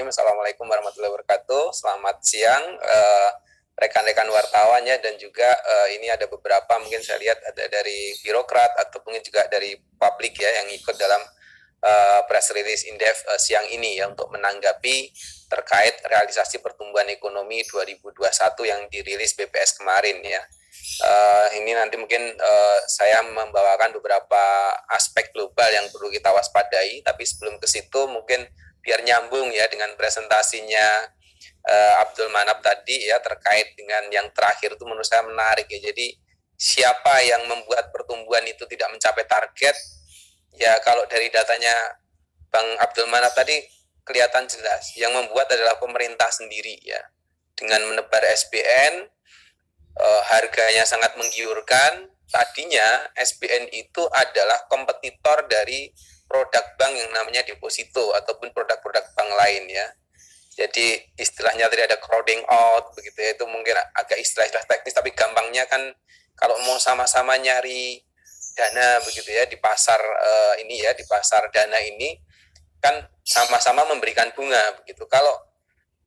Assalamualaikum warahmatullahi wabarakatuh. Selamat siang rekan-rekan wartawan ya, dan juga ini ada beberapa mungkin saya lihat ada dari birokrat atau mungkin juga dari publik ya yang ikut dalam press release Indef siang ini ya untuk menanggapi terkait realisasi pertumbuhan ekonomi 2021 yang dirilis BPS kemarin ya. Ini nanti mungkin saya membawakan beberapa aspek global yang perlu kita waspadai, tapi sebelum ke situ mungkin biar nyambung ya dengan presentasinya Abdul Manap tadi ya terkait dengan yang terakhir itu menurut saya menarik ya. Jadi siapa yang membuat pertumbuhan itu tidak mencapai target? Ya kalau dari datanya Bang Abdul Manap tadi kelihatan jelas yang membuat adalah pemerintah sendiri ya. Dengan menebar SBN, harganya sangat menggiurkan. Tadinya SBN itu adalah kompetitor dari produk bank yang namanya deposito ataupun produk-produk bank lain ya. Jadi istilahnya tadi ada crowding out begitu ya, itu mungkin agak istilah-istilah teknis, tapi gampangnya kan kalau mau sama-sama nyari dana begitu ya di pasar ini ya, di pasar dana ini kan sama-sama memberikan bunga begitu. Kalau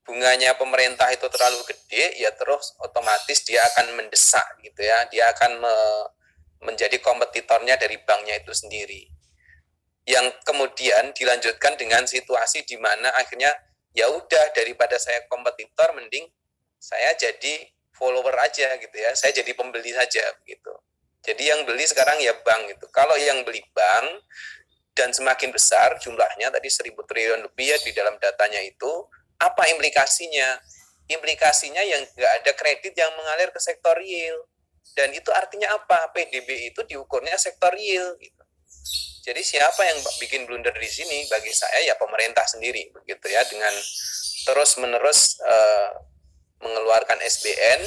bunganya pemerintah itu terlalu gede ya terus otomatis dia akan mendesak gitu ya, dia akan menjadi kompetitornya dari banknya itu sendiri, yang kemudian dilanjutkan dengan situasi di mana akhirnya ya udah daripada saya kompetitor mending saya jadi follower aja gitu ya, saya jadi pembeli saja gitu. Jadi yang beli sekarang ya bank gitu. Kalau yang beli bank dan semakin besar jumlahnya tadi 1.000 triliun lebih ya di dalam datanya itu, apa implikasinya? Implikasinya yang nggak ada kredit yang mengalir ke sektor real. Dan itu artinya apa? PDB itu diukurnya sektor real gitu. Jadi siapa yang bikin blunder di sini? Bagi saya ya pemerintah sendiri begitu ya, dengan terus-menerus mengeluarkan SBN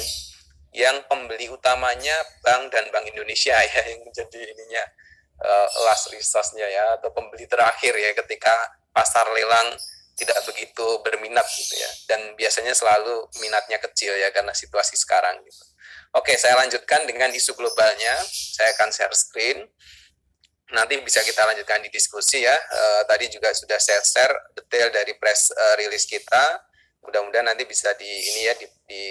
yang pembeli utamanya bank dan Bank Indonesia ya, yang menjadi ininya last resource-nya ya, atau pembeli terakhir ya ketika pasar lelang tidak begitu berminat gitu ya, dan biasanya selalu minatnya kecil ya karena situasi sekarang gitu. Oke, saya lanjutkan dengan isu globalnya. Saya akan share screen. Nanti bisa kita lanjutkan di diskusi ya. Tadi juga sudah saya share detail dari press release kita. Mudah-mudahan nanti bisa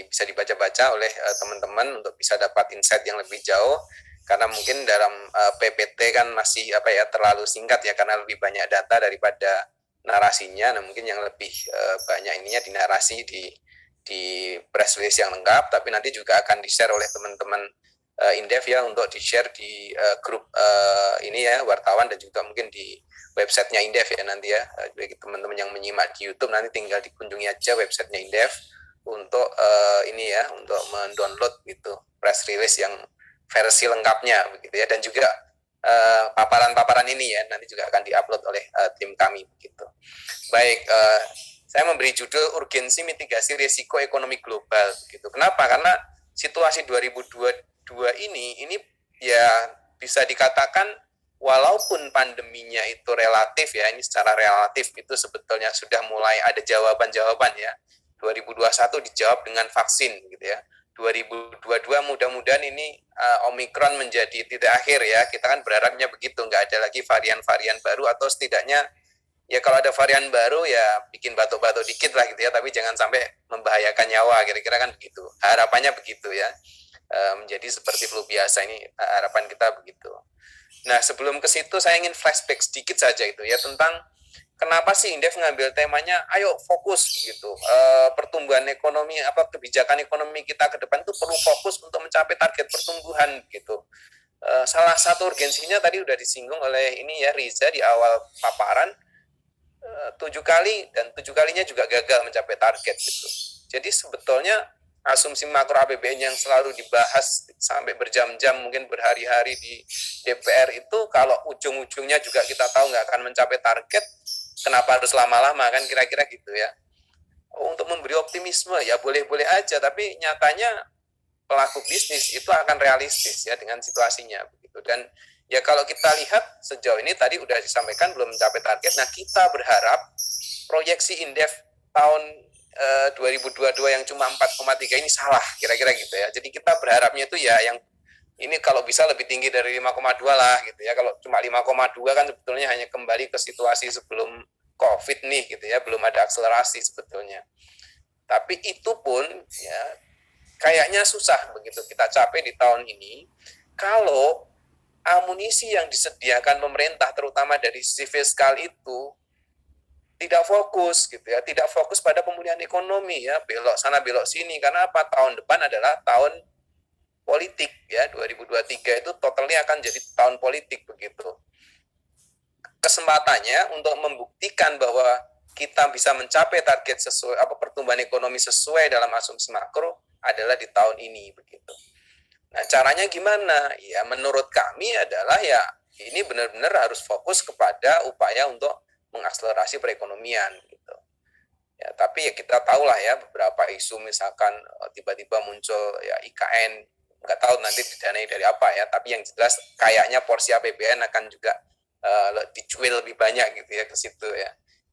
bisa dibaca-baca oleh teman-teman untuk bisa dapat insight yang lebih jauh. Karena mungkin dalam PPT kan masih terlalu singkat ya, karena lebih banyak data daripada narasinya. Nah mungkin yang lebih banyak ininya di narasi di press release yang lengkap. Tapi nanti juga akan di-share oleh teman-teman Indef ya, untuk di-share di grup ini ya, wartawan, dan juga mungkin di websitenya Indef ya nanti ya. Bagi teman-teman yang menyimak di YouTube nanti tinggal dikunjungi aja websitenya Indef untuk ini ya, untuk mendownload gitu press release yang versi lengkapnya begitu ya, dan juga paparan-paparan ini ya nanti juga akan diupload oleh tim kami begitu. Baik, saya memberi judul urgensi mitigasi risiko ekonomi global begitu. Kenapa? Karena situasi 2022 ini ya bisa dikatakan walaupun pandeminya itu relatif ya, ini secara relatif itu sebetulnya sudah mulai ada jawaban-jawaban ya. 2021 dijawab dengan vaksin gitu ya. 2022 mudah-mudahan ini Omikron menjadi titik akhir ya. Kita kan berharapnya begitu, nggak ada lagi varian-varian baru, atau setidaknya ya kalau ada varian baru ya bikin batuk-batuk dikit lah gitu ya, tapi jangan sampai membahayakan nyawa, kira-kira kan begitu. Harapannya begitu ya. Menjadi seperti flu biasa, ini harapan kita begitu. Nah sebelum ke situ saya ingin flashback sedikit saja itu ya, tentang kenapa sih Indef ngambil temanya ayo fokus gitu, pertumbuhan ekonomi, kebijakan ekonomi kita ke depan itu perlu fokus untuk mencapai target pertumbuhan gitu. Salah satu urgensinya tadi udah disinggung oleh ini ya Riza di awal paparan, 7 kali dan 7 kalinya juga gagal mencapai target gitu. Jadi sebetulnya asumsi makro APBN yang selalu dibahas sampai berjam-jam, mungkin berhari-hari di DPR itu, kalau ujung-ujungnya juga kita tahu nggak akan mencapai target, kenapa harus lama-lama kan, kira-kira gitu ya. Untuk memberi optimisme ya boleh-boleh aja, tapi nyatanya pelaku bisnis itu akan realistis ya dengan situasinya begitu. Dan ya kalau kita lihat sejauh ini tadi udah disampaikan belum mencapai target. Nah kita berharap proyeksi Indef tahun 2022 yang cuma 4,3 ini salah, kira-kira gitu ya. Jadi kita berharapnya itu ya yang ini kalau bisa lebih tinggi dari 5,2 lah gitu ya. Kalau cuma 5,2 kan sebetulnya hanya kembali ke situasi sebelum COVID nih gitu ya, belum ada akselerasi sebetulnya. Tapi itu pun ya kayaknya susah begitu kita capai di tahun ini kalau amunisi yang disediakan pemerintah terutama dari sisi fiskal itu tidak fokus gitu ya, tidak fokus pada pemulihan ekonomi ya, belok sana belok sini. Karena apa? Tahun depan adalah tahun politik ya, 2023 itu totalnya akan jadi tahun politik begitu. Kesempatannya untuk membuktikan bahwa kita bisa mencapai target sesuai pertumbuhan ekonomi sesuai dalam asumsi makro adalah di tahun ini begitu. Nah, caranya gimana? Ya, menurut kami adalah ya ini benar-benar harus fokus kepada upaya untuk mengakselerasi perekonomian gitu. Ya, tapi ya kita tahu lah ya beberapa isu misalkan tiba-tiba muncul ya IKN, nggak tahu nanti didanai dari apa ya, tapi yang jelas kayaknya porsi APBN akan juga dicuil lebih banyak gitu ya ke situ ya.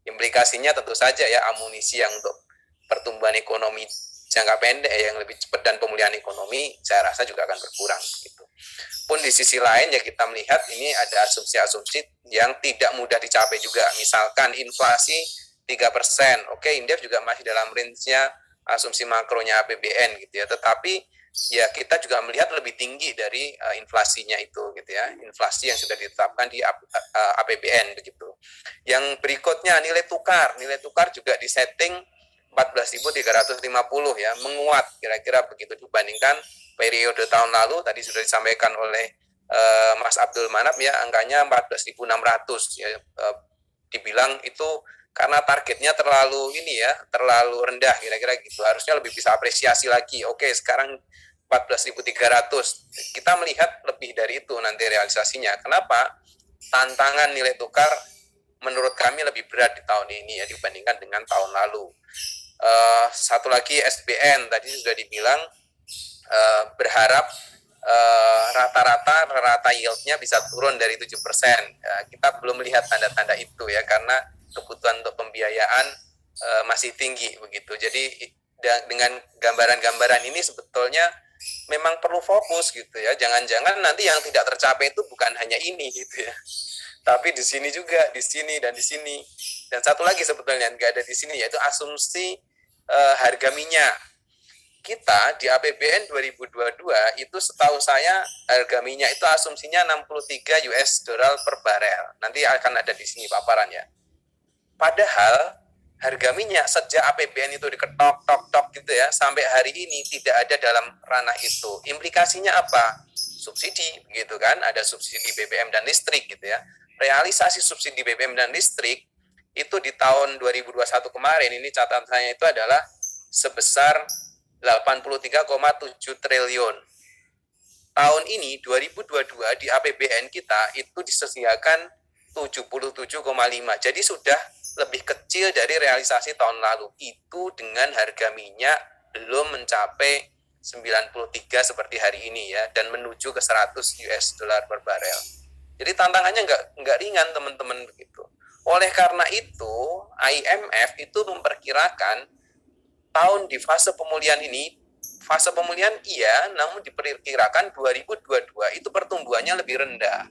Implikasinya tentu saja ya amunisi yang untuk pertumbuhan ekonomi jangka pendek yang lebih cepat dan pemulihan ekonomi saya rasa juga akan berkurang gitu. Pun di sisi lain ya kita melihat ini ada asumsi-asumsi yang tidak mudah dicapai juga. Misalkan inflasi 3%, oke, Indef juga masih dalam range-nya asumsi makronya APBN gitu ya. Tetapi ya kita juga melihat lebih tinggi dari inflasinya itu gitu ya. Inflasi yang sudah ditetapkan di APBN begitu. Yang berikutnya nilai tukar juga disetting 14.350 ya, menguat kira-kira begitu dibandingkan periode tahun lalu. Tadi sudah disampaikan oleh Mas Abdul Manap ya, angkanya 14.600 ya, dibilang itu karena targetnya terlalu terlalu rendah kira-kira gitu. Harusnya lebih bisa apresiasi lagi. Oke, sekarang 14.300. Kita melihat lebih dari itu nanti realisasinya. Kenapa? Tantangan nilai tukar menurut kami lebih berat di tahun ini ya dibandingkan dengan tahun lalu. Satu lagi SBN tadi sudah dibilang berharap rata yieldnya bisa turun dari 7%. Kita belum melihat tanda-tanda itu ya karena kebutuhan untuk pembiayaan masih tinggi begitu. Jadi dengan gambaran-gambaran ini sebetulnya memang perlu fokus gitu ya. Jangan-jangan nanti yang tidak tercapai itu bukan hanya ini gitu ya. Tapi di sini juga, di sini dan di sini. Dan satu lagi sebetulnya nggak ada di sini yaitu asumsi harga minyak. Kita di APBN 2022 itu setahu saya harga minyak itu asumsinya 63 US dollar per barel. Nanti akan ada di sini paparannya. Padahal harga minyak sejak APBN itu diketok-tok gitu ya sampai hari ini tidak ada dalam ranah itu. Implikasinya apa? Subsidi gitu kan, ada subsidi BBM dan listrik gitu ya. Realisasi subsidi BBM dan listrik itu di tahun 2021 kemarin ini catatannya itu adalah sebesar 83,7 triliun. Tahun ini 2022 di APBN kita itu disediakan 77,5. Jadi sudah lebih kecil dari realisasi tahun lalu. Itu dengan harga minyak belum mencapai 93 seperti hari ini ya dan menuju ke 100 US dollar per barel. Jadi tantangannya nggak ringan teman-teman begitu. Oleh karena itu IMF itu memperkirakan tahun di fase pemulihan ini, fase pemulihan iya, namun diperkirakan 2022 itu pertumbuhannya lebih rendah.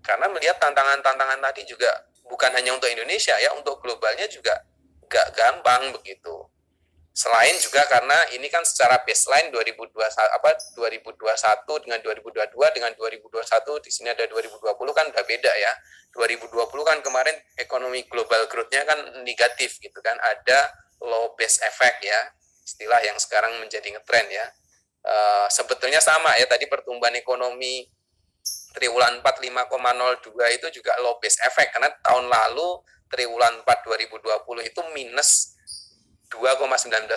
Karena melihat tantangan-tantangan tadi juga bukan hanya untuk Indonesia ya, untuk globalnya juga nggak gampang begitu. Selain juga karena ini kan secara baseline 2021 dengan 2022 dengan 2021 di sini ada 2020 kan udah beda ya. 2020 kan kemarin ekonomi global growth-nya kan negatif gitu kan, ada low base effect ya, istilah yang sekarang menjadi ngetren ya. Sebetulnya sama ya tadi pertumbuhan ekonomi triwulan 4 5,02 itu juga low base effect karena tahun lalu triwulan 4 2020 itu minus 2,19%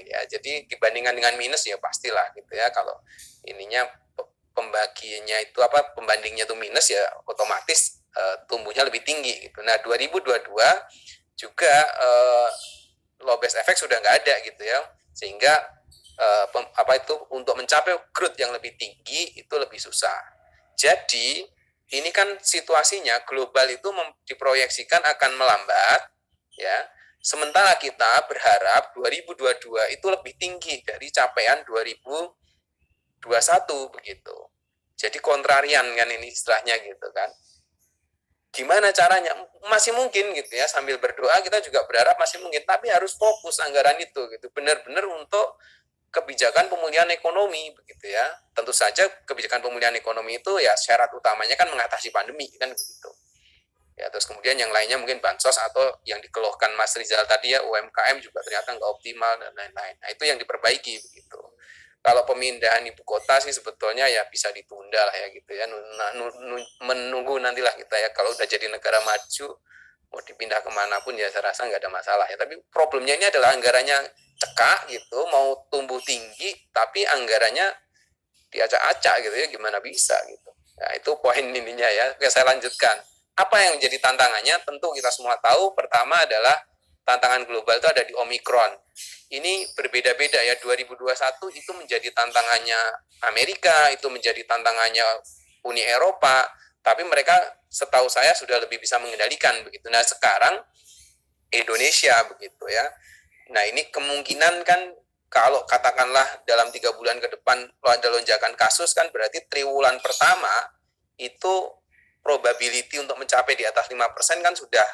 ya. Jadi dibandingkan dengan minus ya pastilah gitu ya, kalau ininya pembagiannya itu pembandingnya itu minus ya otomatis tumbuhnya lebih tinggi gitu. Nah 2022 juga low base effect sudah nggak ada gitu ya, sehingga untuk mencapai growth yang lebih tinggi itu lebih susah. Jadi ini kan situasinya global itu diproyeksikan akan melambat ya. Sementara kita berharap 2022 itu lebih tinggi dari capaian 2021 begitu. Jadi kontrarian kan ini istilahnya gitu kan. Gimana caranya? Masih mungkin gitu ya, sambil berdoa kita juga berharap masih mungkin, tapi harus fokus anggaran itu gitu, benar-benar untuk kebijakan pemulihan ekonomi begitu ya. Tentu saja kebijakan pemulihan ekonomi itu ya syarat utamanya kan mengatasi pandemi kan begitu. Ya, terus kemudian yang lainnya mungkin bansos atau yang dikeluhkan Mas Rizal tadi ya, UMKM juga ternyata nggak optimal dan lain-lain. Nah, itu yang diperbaiki begitu. Kalau pemindahan ibu kota sih sebetulnya ya bisa ditunda lah ya gitu ya, menunggu nantilah kita ya, kalau udah jadi negara maju mau dipindah kemana pun ya saya rasa nggak ada masalah ya. Tapi problemnya ini adalah anggarannya cekak gitu, mau tumbuh tinggi tapi anggarannya diacak-acak gitu ya, gimana bisa gitu. Nah, itu poin ininya ya. Oke, saya lanjutkan. Apa yang menjadi tantangannya? Tentu kita semua tahu, pertama adalah tantangan global itu ada di Omikron. Ini berbeda-beda ya, 2021 itu menjadi tantangannya Amerika, itu menjadi tantangannya Uni Eropa, tapi mereka setahu saya sudah lebih bisa mengendalikan begitu. Nah, sekarang Indonesia begitu ya. Nah, ini kemungkinan kan kalau katakanlah dalam 3 bulan ke depan ada lonjakan kasus kan berarti triwulan pertama itu probability untuk mencapai di atas 5% kan sudah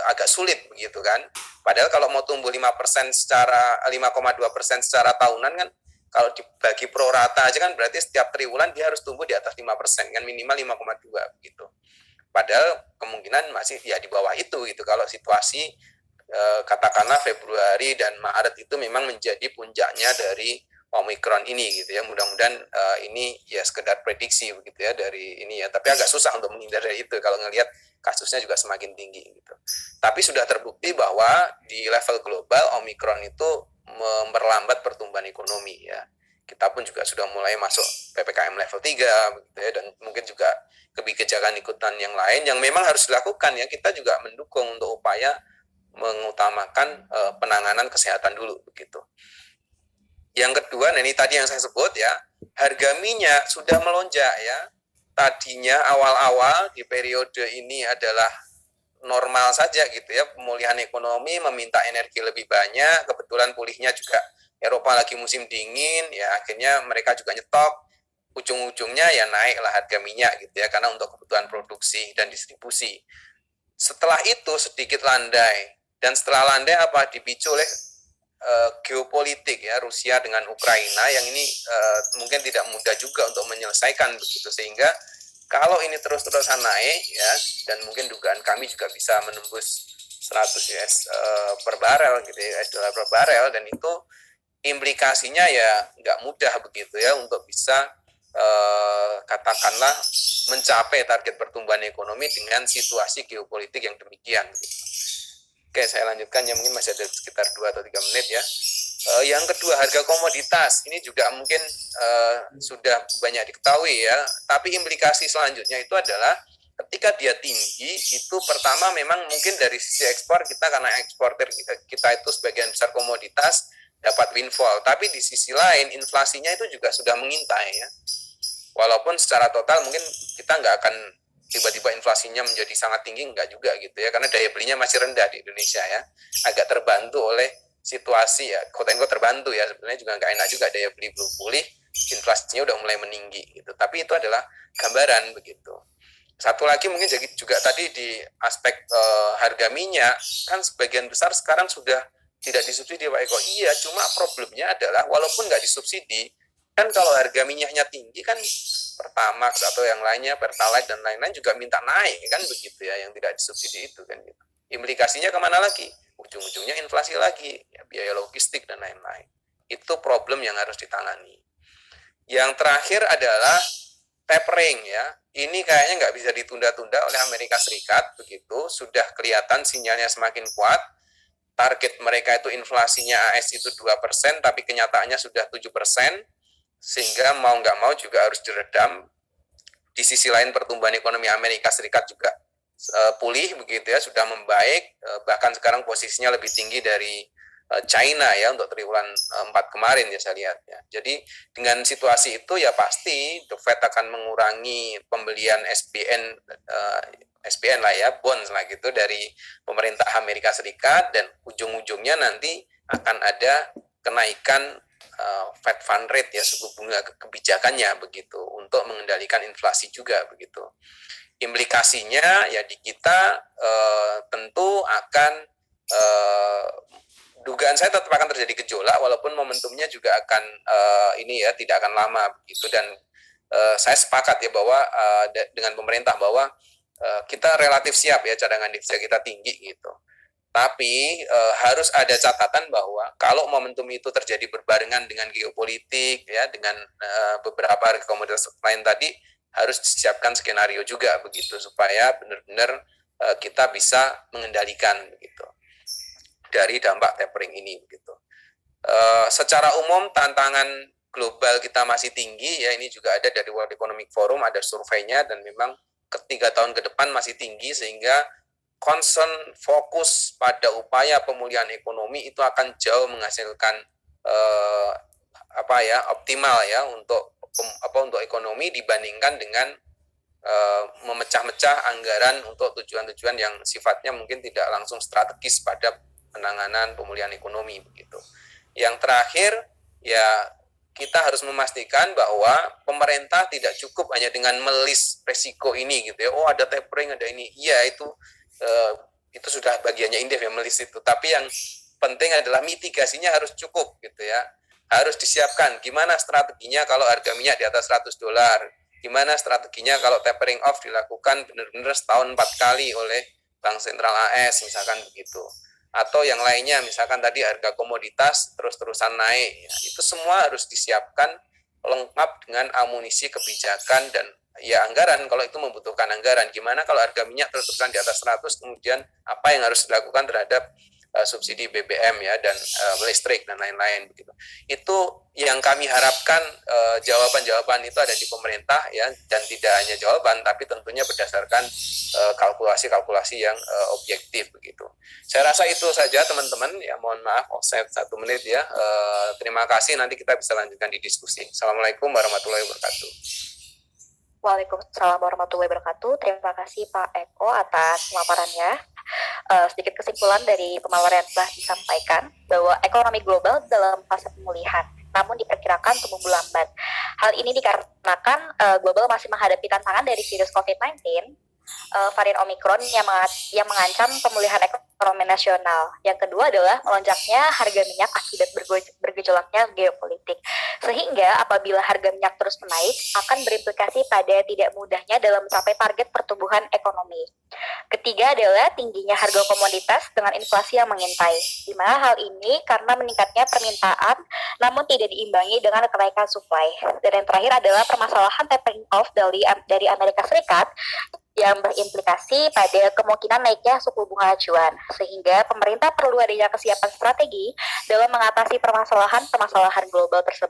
agak sulit begitu kan. Padahal kalau mau tumbuh 5% secara 5,2% secara tahunan kan kalau dibagi pro rata aja kan berarti setiap triwulan dia harus tumbuh di atas 5% kan, minimal 5,2 begitu. Padahal kemungkinan masih ya di bawah itu gitu kalau situasi katakanlah Februari dan Maret itu memang menjadi puncaknya dari Omikron ini gitu ya. Mudah-mudahan ini ya sekedar prediksi begitu ya dari ini ya. Tapi agak susah untuk menghindar dari itu kalau ngelihat kasusnya juga semakin tinggi gitu. Tapi sudah terbukti bahwa di level global Omikron itu memperlambat pertumbuhan ekonomi ya. Kita pun juga sudah mulai masuk PPKM level 3 begitu ya, dan mungkin juga kebijakan ikutan yang lain yang memang harus dilakukan ya. Kita juga mendukung untuk upaya mengutamakan penanganan kesehatan dulu begitu. Yang kedua, nah ini tadi yang saya sebut ya, harga minyak sudah melonjak ya. Tadinya awal-awal di periode ini adalah normal saja gitu ya, pemulihan ekonomi meminta energi lebih banyak, kebetulan pulihnya juga Eropa lagi musim dingin ya, akhirnya mereka juga nyetok, ujung-ujungnya ya naiklah harga minyak gitu ya, karena untuk kebutuhan produksi dan distribusi. Setelah itu sedikit landai, dan setelah landai apa dipicu oleh geopolitik ya, Rusia dengan Ukraina yang ini mungkin tidak mudah juga untuk menyelesaikan begitu, sehingga kalau ini terus-terusan naik ya, dan mungkin dugaan kami juga bisa menembus 100 US per barel gitu ya, US dollar per barel, dan itu implikasinya ya nggak mudah begitu ya untuk bisa katakanlah mencapai target pertumbuhan ekonomi dengan situasi geopolitik yang demikian gitu. Oke, saya lanjutkan ya, mungkin masih ada sekitar 2 atau 3 menit ya. Yang kedua, harga komoditas. Ini juga mungkin sudah banyak diketahui ya, tapi implikasi selanjutnya itu adalah ketika dia tinggi, itu pertama memang mungkin dari sisi ekspor kita, karena eksportir kita itu sebagian besar komoditas, dapat windfall. Tapi di sisi lain, inflasinya itu juga sudah mengintai ya. Walaupun secara total mungkin kita nggak akan tiba-tiba inflasinya menjadi sangat tinggi, enggak juga gitu ya, karena daya belinya masih rendah di Indonesia ya, agak terbantu oleh situasi ya, quote-unquote terbantu ya, sebenarnya juga nggak enak juga, daya beli belum pulih, inflasinya udah mulai meninggi gitu, tapi itu adalah gambaran begitu. Satu lagi mungkin juga tadi di aspek harga minyak, kan sebagian besar sekarang sudah tidak disubsidi Pak Eko. Iya, cuma problemnya adalah walaupun nggak disubsidi, kan kalau harga minyaknya tinggi kan Pertamax atau yang lainnya, Pertalite dan lain-lain juga minta naik kan begitu ya, yang tidak disubsidi itu kan gitu. Implikasinya kemana lagi? Ujung-ujungnya inflasi lagi, ya, biaya logistik dan lain-lain. Itu problem yang harus ditangani. Yang terakhir adalah tapering ya. Ini kayaknya nggak bisa ditunda-tunda oleh Amerika Serikat begitu. Sudah kelihatan sinyalnya semakin kuat. Target mereka itu inflasinya AS itu 2%, tapi kenyataannya sudah 7%. Sehingga mau nggak mau juga harus diredam. Di sisi lain pertumbuhan ekonomi Amerika Serikat juga pulih begitu ya, sudah membaik, bahkan sekarang posisinya lebih tinggi dari China ya untuk triwulan 4 kemarin ya saya lihat ya. Jadi dengan situasi itu ya pasti The Fed akan mengurangi pembelian SBN lah ya, bonds lah gitu dari pemerintah Amerika Serikat, dan ujung-ujungnya nanti akan ada kenaikan Fed Fund Rate ya, suku bunga kebijakannya begitu, untuk mengendalikan inflasi juga begitu. implikasinya ya di kita tentu akan dugaan saya tetap akan terjadi gejolak walaupun momentumnya juga akan ini ya tidak akan lama begitu. Dan saya sepakat ya bahwa dengan pemerintah bahwa kita relatif siap ya, cadangan devisa kita tinggi gitu. Tapi harus ada catatan bahwa kalau momentum itu terjadi berbarengan dengan geopolitik ya, dengan beberapa harga komoditas lain tadi, harus disiapkan skenario juga begitu supaya benar-benar kita bisa mengendalikan begitu dari dampak tapering ini begitu. Secara umum tantangan global kita masih tinggi ya, ini juga ada dari World Economic Forum, ada surveinya, dan memang ketiga tahun ke depan masih tinggi, sehingga concern fokus pada upaya pemulihan ekonomi itu akan jauh menghasilkan optimal ya untuk ekonomi dibandingkan dengan memecah-mecah anggaran untuk tujuan-tujuan yang sifatnya mungkin tidak langsung strategis pada penanganan pemulihan ekonomi begitu. Yang terakhir ya, kita harus memastikan bahwa pemerintah tidak cukup hanya dengan melis resiko ini gitu ya. Oh, ada tapering, ada ini. Iya, itu sudah bagiannya Indef yang melis itu. Tapi yang penting adalah mitigasinya harus cukup gitu ya. Harus disiapkan gimana strateginya kalau harga minyak di atas $100. Gimana strateginya kalau tapering off dilakukan benar-benar setahun 4 kali oleh Bank Sentral AS misalkan begitu. Atau yang lainnya misalkan tadi harga komoditas terus-terusan naik ya, itu semua harus disiapkan lengkap dengan amunisi kebijakan dan ya anggaran. Kalau itu membutuhkan anggaran, gimana kalau harga minyak terus-terusan di atas 100, kemudian apa yang harus dilakukan terhadap subsidi BBM ya, dan listrik dan lain-lain begitu. Itu yang kami harapkan, jawaban-jawaban itu ada di pemerintah ya, dan tidak hanya jawaban tapi tentunya berdasarkan kalkulasi-kalkulasi yang objektif begitu. Saya rasa itu saja teman-teman ya, mohon maaf offset 1 menit ya. Terima kasih, nanti kita bisa lanjutkan di diskusi. Assalamualaikum warahmatullahi wabarakatuh. Waalaikumsalam warahmatullahi wabarakatuh. Terima kasih Pak Eko atas pemaparannya. Sedikit kesimpulan dari pemaparan yang telah disampaikan bahwa ekonomi global dalam fase pemulihan, namun diperkirakan tumbuh lambat. Hal ini dikarenakan global masih menghadapi tantangan dari virus COVID-19, varian Omicron yang mengancam pemulihan ekonomi nasional. Yang kedua adalah melonjaknya harga minyak akibat bergejolaknya geopolitik. Sehingga apabila harga minyak terus menaik, akan berimplikasi pada tidak mudahnya dalam mencapai target pertumbuhan ekonomi. Ketiga adalah tingginya harga komoditas dengan inflasi yang mengintai, di mana hal ini karena meningkatnya permintaan namun tidak diimbangi dengan kenaikan supply. Dan yang terakhir adalah permasalahan tapering off dari Amerika Serikat yang berimplikasi pada kemungkinan naiknya suku bunga acuan, sehingga pemerintah perlu adanya kesiapan strategi dalam mengatasi permasalahan global tersebut.